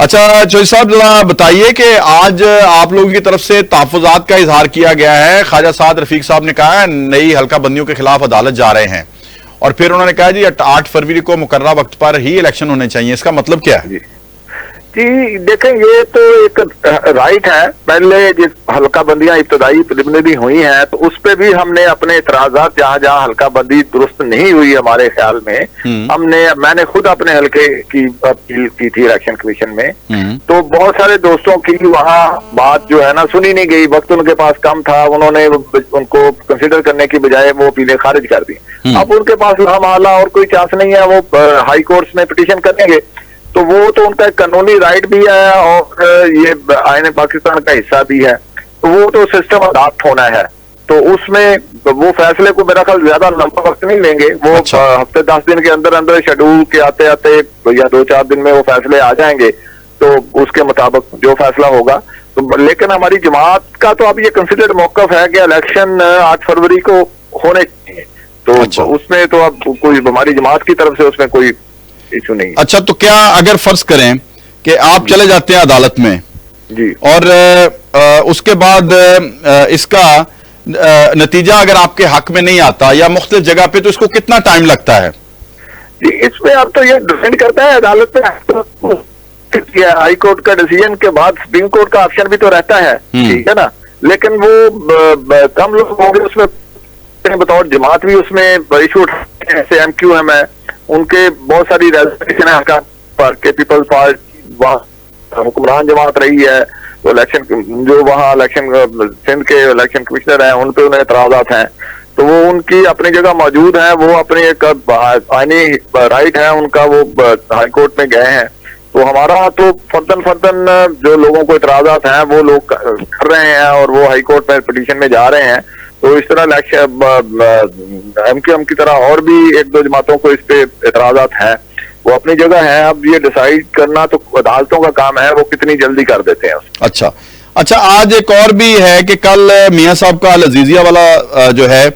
अच्छा चौधरी साहब, जरा बताइए कि आज आप लोगों की तरफ से तहफ़्फ़ुज़ात का इजहार किया गया है। ख्वाजा साद रफीक साहब ने कहा है नई हल्का बंदियों के खिलाफ अदालत जा रहे हैं, और फिर उन्होंने कहा जी 8 फरवरी को मुकर्ररा वक्त पर ही इलेक्शन होने चाहिए। इसका मतलब क्या है? जी देखें, ये तो एक राइट है। पहले जिस हल्का बंदियां इब्तदाई प्रिलिमिनरी हुई हैं तो उस पे भी हमने अपने इतराजात, जहां जहां हल्का बंदी दुरुस्त नहीं हुई हमारे ख्याल में, मैंने खुद अपने हल्के की अपील की थी इलेक्शन कमीशन में। तो बहुत सारे दोस्तों की वहाँ बात जो है ना सुनी नहीं गई, वक्त उनके पास कम था, उन्होंने उनको कंसिडर करने की बजाय वो अपीलें खारिज कर दी। अब उनके पास लामाला और कोई चांस नहीं है, वो हाई कोर्ट्स में पिटीशन करेंगे, तो वो तो उनका एक कानूनी राइट भी है और ये आईन पाकिस्तान का हिस्सा भी है। तो वो तो सिस्टम अडॉप्ट होना है, तो उसमें वो फैसले को मेरा ख्याल ज्यादा लंबा वक्त नहीं लेंगे। वो हफ्ते 10 दिन के अंदर अंदर शेड्यूल के आते आते या 2-4 दिन में वो फैसले आ जाएंगे, तो उसके मुताबिक जो फैसला होगा। तो लेकिन हमारी जमात का तो अब ये कंसिडर्ड मौकफ है कि इलेक्शन 8 फरवरी को होने चाहिए। तो उसमें तो अब कोई हमारी जमात की तरफ से उसमें कोई इशू नहीं। अच्छा, तो क्या अगर फर्ज करें कि आप चले जाते हैं अदालत में जी, और उसके बाद इसका नतीजा अगर आपके हक में नहीं आता या मुख्तलिफ जगह पे, तो इसको कितना टाइम लगता है? जी इसमें अब तो ये डिपेंड करता है अदालत में। हाई कोर्ट का डिसीजन के बाद सुप्रीम कोर्ट का ऑप्शन भी तो रहता है, ठीक है ना। लेकिन वो कम लोग होंगे उसमें, बतौर जमात भी उसमें इशू उठाते हैं। जैसे MQM है, उनके बहुत सारी रेजोल्यूशन है पर के पीपल्स पार्टी वहाँ हुक्मरान जमात रही है। तो इलेक्शन जो वहाँ इलेक्शन सिंध के इलेक्शन कमिश्नर हैं, उन पे उन्हें एतराजात हैं, तो वो उनकी अपनी जगह मौजूद हैं, वो अपनी एक आईनी राइट है उनका, वो हाई कोर्ट में गए हैं। तो हमारा तो फर्दन जो लोगों को एतराजात हैं वो लोग कर रहे हैं और वो हाई कोर्ट में पिटीशन में जा रहे हैं। तो इस तरह MQM की तरह और भी 1-2 जमातों को इस पे एतराजात हैं, वो अपनी जगह है। अब ये डिसाइड करना तो अदालतों का काम है, वो कितनी जल्दी कर देते हैं। अच्छा, आज एक और भी है कि कल मियां साहब का अल-अजीजिया वाला जो है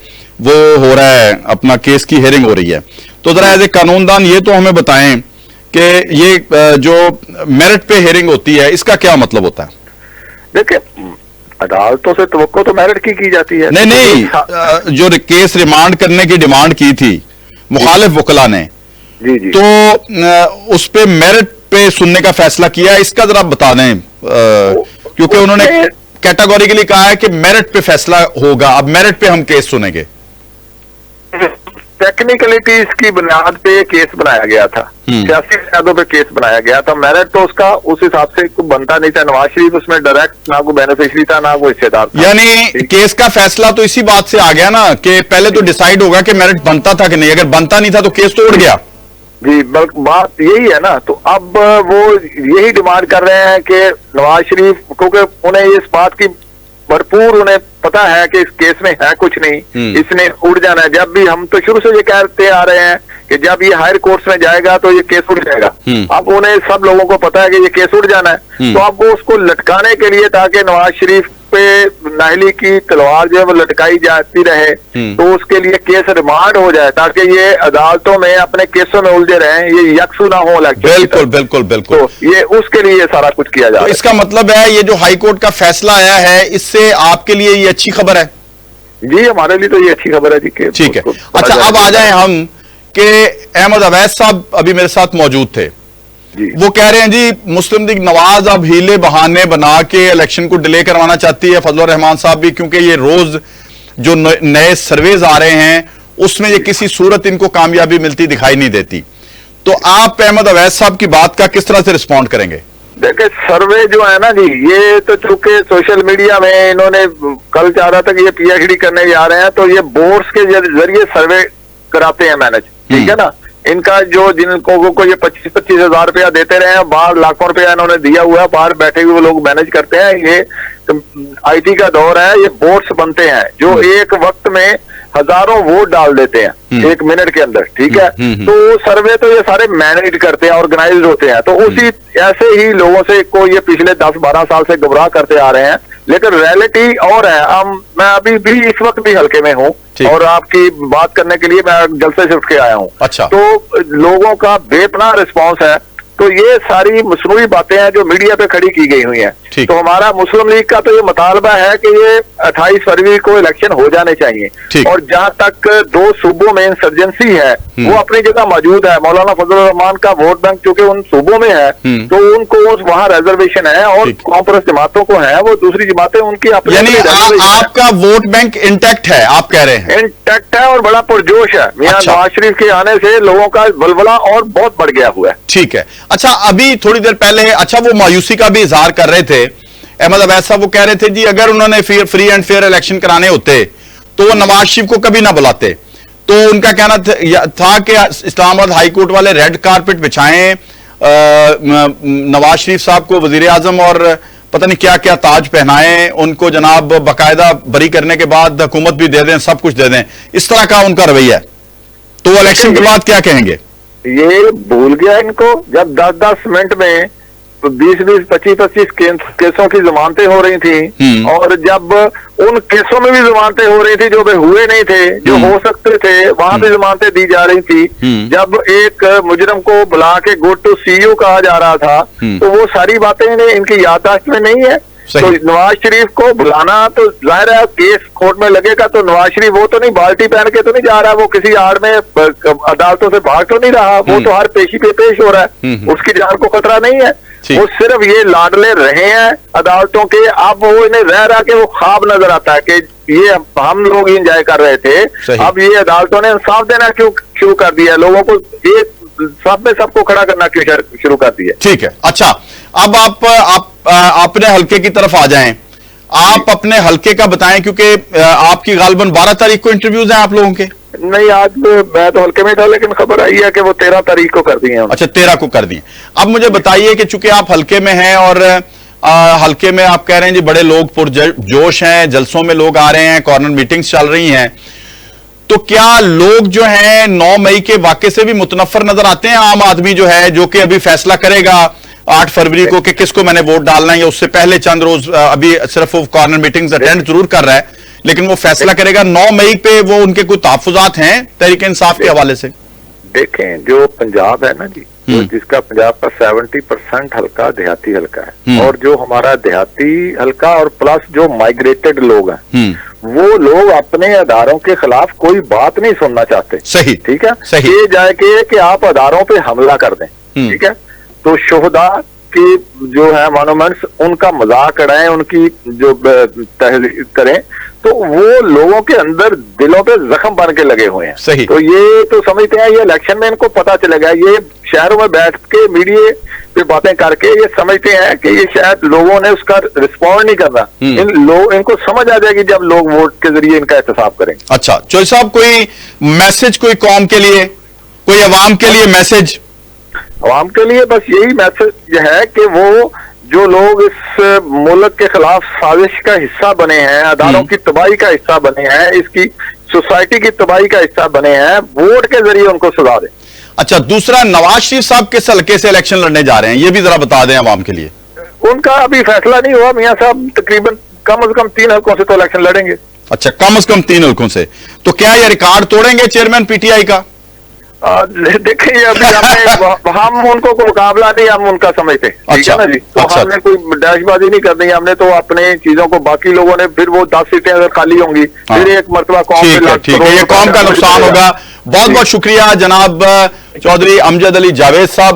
वो हो रहा है, अपना केस की हेयरिंग हो रही है। तो जरा एज ए कानूनदान ये तो हमें बताएं कि ये जो मेरिट पे हेयरिंग होती है इसका क्या मतलब होता है? देखिए, अदालतों से तवक्को तो मेरिट की जाती है। नहीं, जो केस रिमांड करने की डिमांड की थी मुखालिफ वकला ने, जी तो उस पे मेरिट पे सुनने का फैसला किया, इसका जरा बता दें, क्योंकि उन्होंने कैटेगोरिकली कहा है कि मेरिट पे फैसला होगा। अब मेरिट पे हम केस सुनेंगे। टेक्निकलिटीज की बुनियाद पे केस बनाया गया था, सियासी बुनियादों पे केस बनाया गया था। मेरिट तो उसका उस हिसाब से बनता नहीं था। नवाज शरीफ उसमें डायरेक्ट ना कोई बेनिफिशियरी था ना कोई हिस्सेदार था। यानी केस का फैसला तो इसी बात से आ गया ना कि पहले तो डिसाइड होगा कि मेरिट बनता था कि नहीं। अगर बनता नहीं था तो केस तो उड़ गया। जी, बल्कि बात यही है ना। तो अब वो यही डिमांड कर रहे हैं कि नवाज शरीफ, क्योंकि उन्हें इस बात की भरपूर उन्हें पता है कि इस केस में है कुछ नहीं, इसने उड़ जाना है। जब भी हम तो शुरू से ये कहते आ रहे हैं कि जब ये हायर कोर्ट्स में जाएगा तो ये केस उड़ जाएगा। अब उन्हें सब लोगों को पता है कि ये केस उड़ जाना है, तो अब वो उसको लटकाने के लिए, ताकि नवाज शरीफ पे नाहली की तलवार जो है वो लटकाई जाती रहे, तो उसके लिए केस रिमांड हो जाए ताकि ये अदालतों में अपने केसों में उलझे रहें, ये यकसू ना हो। बिल्कुल बिल्कुल बिल्कुल। तो ये उसके लिए सारा कुछ किया जा रहा है। इसका मतलब है ये जो हाई कोर्ट का फैसला आया है, इससे आपके लिए ये अच्छी खबर है? जी, हमारे लिए तो ये अच्छी खबर है जी। ठीक है। अच्छा, अब आ जाए हम कि अहमद अवैस साहब अभी मेरे साथ मौजूद थे। वो कह रहे हैं जी मुस्लिम लीग नवाज अब हीले बहाने बना के इलेक्शन को डिले करवाना चाहती है, फजलुर रहमान साहब भी, क्योंकि ये रोज जो नए सर्वेज आ रहे हैं उसमें ये किसी सूरत इनको कामयाबी मिलती दिखाई नहीं देती। तो आप अहमद अवैस साहब की बात का किस तरह से रिस्पॉन्ड करेंगे? देखिए, सर्वे जो है ना जी, ये तो चूंकि सोशल मीडिया में इन्होंने कल चाह रहा था कि ये PhD करने जा रहे हैं, तो ये बोर्ड्स के जरिए सर्वे कराते हैं मैनेज, ठीक है ना। इनका जो जिनको को ये 25-25 हजार रुपया देते रहे हैं, बाहर लाखों रुपया इन्होंने दिया हुआ है, बाहर बैठे हुए लोग मैनेज करते हैं। ये IT का दौर है, ये बोर्ड्स बनते हैं जो एक वक्त में हजारों वोट डाल देते हैं 1 मिनट के अंदर, ठीक है। तो सर्वे तो ये सारे मैनेज करते हैं, ऑर्गेनाइज होते हैं। तो उसी ऐसे ही लोगों से को ये पिछले 10-12 साल से गुमराह करते आ रहे हैं, लेकिन रियलिटी और है। मैं अभी भी इस वक्त भी हल्के में हूँ और आपकी बात करने के लिए मैं जलसे शिफ्ट के आया हूँ। अच्छा। तो लोगों का बेपनाह रिस्पॉन्स है तो ये सारी मसनूई बातें हैं जो मीडिया पे खड़ी की गई हुई हैं। ठीक। तो हमारा मुस्लिम लीग का तो ये मुतालबा है कि ये 28 फरवरी को इलेक्शन हो जाने चाहिए। ठीक। और जहां तक 2 सूबों में इंसर्जेंसी है वो अपनी जगह मौजूद है। मौलाना फजल रहमान का वोट बैंक चूंकि उन सूबों में है तो उनको वहां रिजर्वेशन है, और ठीक। कॉन्फ्रेंस जमातों को है, वो दूसरी जमातें उनकी अपनी यानी reservation है। आपका वोट बैंक इंटैक्ट है, आप कह रहे हैं? इंटैक्ट है और बड़ा पुरजोश है। मियां अच्छा। नवाज शरीफ के आने से लोगों का बलबला और बहुत बढ़ गया हुआ है। ठीक है। अच्छा, अभी थोड़ी देर पहले अच्छा वो मायूसी का भी इजहार कर रहे थे अहमद अवैस साहब। वो कह रहे थे जी अगर उन्होंने फ्री एंड फेयर इलेक्शन कराने होते तो वो नवाज शरीफ को कभी ना बुलाते। तो उनका कहना था कि इस्लामाबाद हाई कोर्ट वाले रेड कारपेट बिछाएं, नवाज शरीफ साहब को वजीर आजम और पता नहीं क्या क्या ताज पहनाएं, उनको जनाब बाकायदा बरी करने के बाद हुकूमत भी दे दें, सब कुछ दे दें। इस तरह का उनका रवैया है। तो वो इलेक्शन के बाद क्या कहेंगे? ये भूल गया इनको, जब 10-10 मिनट में 20-20, 25-25 केसों की जमानतें हो रही थी, और जब उन केसों में भी जमानतें हो रही थी जो वे हुए नहीं थे, जो हो सकते थे, वहां भी जमानतें दी जा रही थी। जब एक मुजरम को बुला के गो टू सीईओ कहा जा रहा था, तो वो सारी बातें इनकी याददाश्त में नहीं है। तो नवाज शरीफ को बुलाना तो जाहिर है केस कोर्ट में लगेगा, तो नवाज शरीफ वो तो नहीं बाल्टी पहन के तो नहीं जा रहा, वो किसी आड़ में अदालतों से भाग तो नहीं रहा, वो तो हर पेशी पे पेश हो रहा है, उसकी जान को खतरा नहीं है। वो सिर्फ ये लाडले रहे हैं अदालतों के। अब वो इन्हें रह रहा के वो ख्वाब नजर आता है कि ये हम लोग एंजॉय कर रहे थे, अब ये अदालतों ने इंसाफ देना क्यों शुरू कर दिया, लोगों को एक सब में सबको खड़ा करना क्यों शुरू कर दिया। ठीक है। अच्छा, अब आप अपने हल्के की तरफ आ जाएं। आप अपने हल्के का बताएं, क्योंकि आपकी गालबन 12 तारीख को इंटरव्यूज हैं आप लोगों के। नहीं, आज मैं तो हल्के में था, लेकिन खबर आई है कि वो 13 तारीख को कर दिए हैं। अच्छा, 13 को कर दिए। अब मुझे बताइए कि चूंकि आप हल्के में हैं और हल्के में आप कह रहे हैं जी बड़े लोग पुरजोश हैं, जलसों में लोग आ रहे हैं, कॉर्नर मीटिंग्स चल रही हैं, तो क्या लोग जो हैं 9 मई के वाकये से भी मुतनफर नजर आते हैं? आम आदमी जो है, जो कि अभी फैसला करेगा 8 फरवरी को कि किसको मैंने वोट डालना है, या उससे पहले चंद रोज अभी सिर्फ वो कॉर्नर मीटिंग्स अटेंड जरूर कर रहा है, लेकिन वो फैसला करेगा 9 मई पे, वो उनके कोई तहफुजात हैं तहरीक इंसाफ के हवाले से? देखें, जो पंजाब है ना जी, तो जिसका पंजाब का 70% हल्का देहाती हल्का है, और जो हमारा देहाती हल्का और प्लस जो माइग्रेटेड लोग हैं, वो लोग अपने अदारों के खिलाफ कोई बात नहीं सुनना चाहते। सही। ठीक है। सही। ये जाए कि आप अदारों पे हमला कर दें, ठीक है, तो शोहदा की जो है मॉन्यूमेंट्स, उनका मजाक उड़ाएं, उनकी जो तहरीर करें, तो वो लोगों के अंदर दिलों पे जख्म बन के लगे हुए हैं। सही। तो ये तो समझते हैं ये इलेक्शन में इनको पता चलेगा, ये शहरों में बैठ के मीडिया पे बातें करके ये समझते हैं कि ये शायद लोगों ने उसका रिस्पॉन्ड नहीं करना। इनको समझ आ जाएगी जब लोग वोट के जरिए इनका एहतसाब करेंगे। अच्छा, चौधरी साहब, कोई मैसेज कोई कौम के लिए, कोई अवाम के लिए मैसेज? अवाम के लिए बस यही मैसेज है कि वो जो लोग इस मुल्क के खिलाफ साजिश का हिस्सा बने हैं, अदारों की तबाही का हिस्सा बने हैं, इसकी सोसाइटी की तबाही का हिस्सा बने हैं, वोट के जरिए उनको सजा दें। अच्छा, दूसरा, नवाज शरीफ साहब किस हल्के से इलेक्शन लड़ने जा रहे हैं, ये भी जरा बता दें अवाम के लिए। उनका अभी फैसला नहीं हुआ। मियां साहब तकरीबन कम से कम 3 हल्कों से तो इलेक्शन लड़ेंगे। अच्छा, कम से कम 3 हल्कों से। तो क्या ये रिकॉर्ड तोड़ेंगे चेयरमैन पीटीआई का? देखिए, अभी हम उनको मुकाबला नहीं, हम उनका समझते। ठीक है ना जी। तो अच्छा। हमने कोई डैशबाजी नहीं करनी, हमने तो अपने चीजों को, बाकी लोगों ने फिर वो 10 सीटें अगर खाली होंगी, फिर एक मरतबा कौम पे ठीक है, ये कौम का नुकसान होगा। बहुत बहुत शुक्रिया जनाब चौधरी अमजद अली जावेद साहब।